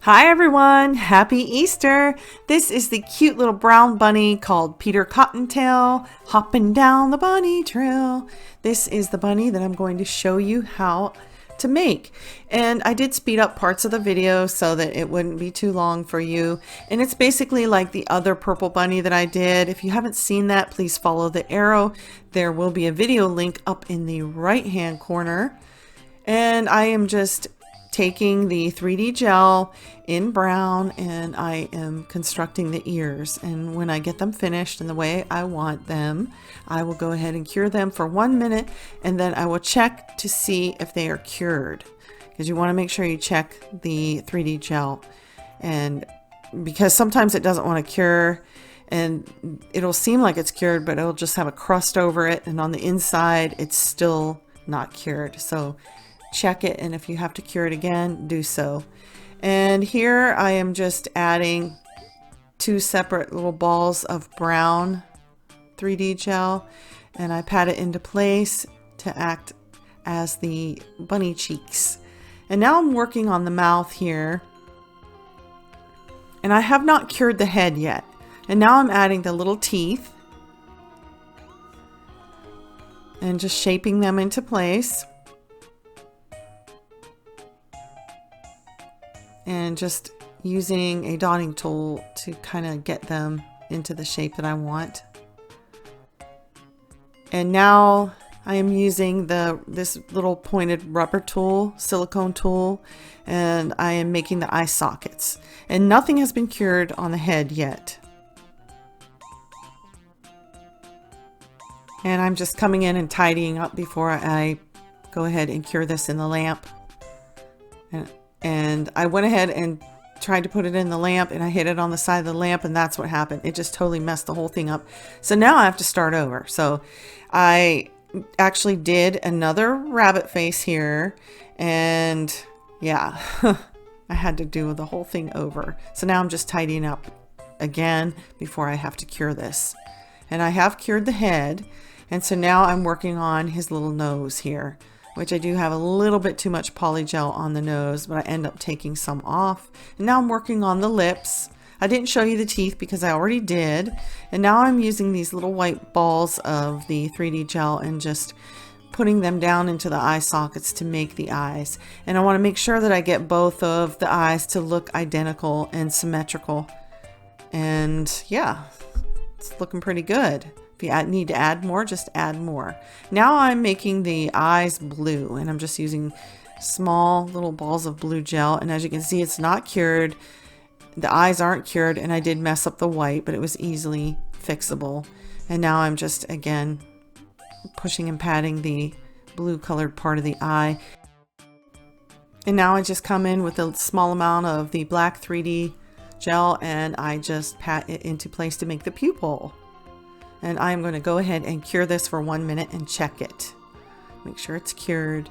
Hi everyone, happy Easter! This is the cute little brown bunny called Peter Cottontail, hopping down the bunny trail. This is the bunny that I'm going to show you how to make. And I did speed up parts of the video so that it wouldn't be too long for you. And it's basically like the other purple bunny that I did. If you haven't seen that, please follow the arrow. There will be a video link up in the right hand corner. And I am just taking the 3D gel in brown and I am constructing the ears, and when I get them finished in the way I want them, I will go ahead and cure them for 1 minute, and then I will check to see if they are cured, because you want to make sure you check the 3D gel, and because sometimes it doesn't want to cure and it'll seem like it's cured, but it'll just have a crust over it, and on the inside it's still not cured. So check it, and if you have to cure it again, do so. And here I am just adding 2 separate little balls of brown 3D gel, and I pat it into place to act as the bunny cheeks. And now I'm working on the mouth here, and I have not cured the head yet. And now I'm adding the little teeth and just shaping them into place. And just using a dotting tool to kind of get them into the shape that I want. And now I am using this little pointed rubber tool, silicone tool, and I am making the eye sockets. And nothing has been cured on the head yet. And I'm just coming in and tidying up before I go ahead and cure this in the lamp. And I went ahead and tried to put it in the lamp, and I hit it on the side of the lamp, and that's what happened. It just totally messed the whole thing up. So now I have to start over. So I actually did another rabbit face here, and yeah, I had to do the whole thing over. So now I'm just tidying up again before I have to cure this. And I have cured the head, and so now I'm working on his little nose here, which I do have a little bit too much poly gel on the nose, but I end up taking some off. And now I'm working on the lips. I didn't show you the teeth because I already did. And now I'm using these little white balls of the 3D gel and just putting them down into the eye sockets to make the eyes. And I want to make sure that I get both of the eyes to look identical and symmetrical. And yeah, it's looking pretty good. If you need to add more, just add more. Now I'm making the eyes blue, and I'm just using small little balls of blue gel. And as you can see, it's not cured. The eyes aren't cured, and I did mess up the white, but it was easily fixable. And now I'm just, again, pushing and patting the blue colored part of the eye. And now I just come in with a small amount of the black 3D gel, and I just pat it into place to make the pupil. And I'm going to go ahead and cure this for 1 minute and check it. Make sure it's cured.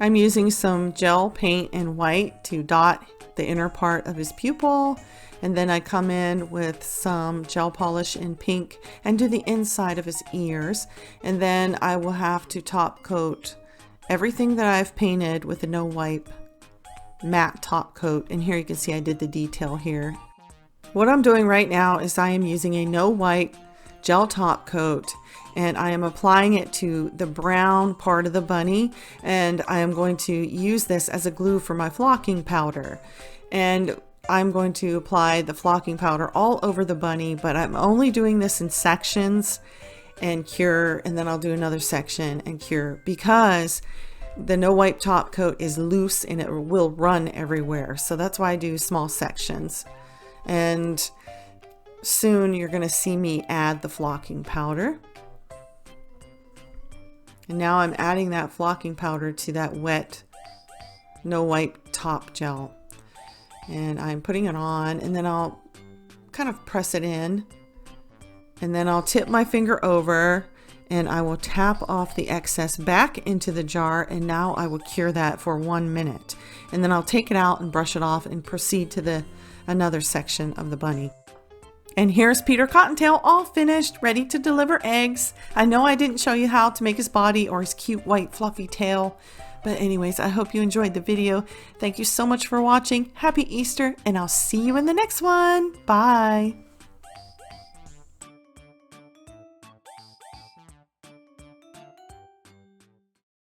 I'm using some gel paint and white to dot the inner part of his pupil. And then I come in with some gel polish in pink and do the inside of his ears. And then I will have to top coat everything that I've painted with a no wipe matte top coat, and here you can see I did the detail here. What I'm doing right now is I am using a no wipe gel top coat, and I am applying it to the brown part of the bunny, and I am going to use this as a glue for my flocking powder. And I'm going to apply the flocking powder all over the bunny, but I'm only doing this in sections and cure, and then I'll do another section and cure, because the no wipe top coat is loose and it will run everywhere. So that's why I do small sections. And soon you're going to see me add the flocking powder. And now I'm adding that flocking powder to that wet no wipe top gel. And I'm putting it on, and then I'll kind of press it in. And then I'll tip my finger over, and I will tap off the excess back into the jar, and now I will cure that for 1 minute. And then I'll take it out and brush it off and proceed to another section of the bunny. And here's Peter Cottontail all finished, ready to deliver eggs. I know I didn't show you how to make his body or his cute white fluffy tail. But anyways, I hope you enjoyed the video. Thank you so much for watching. Happy Easter, and I'll see you in the next one. Bye.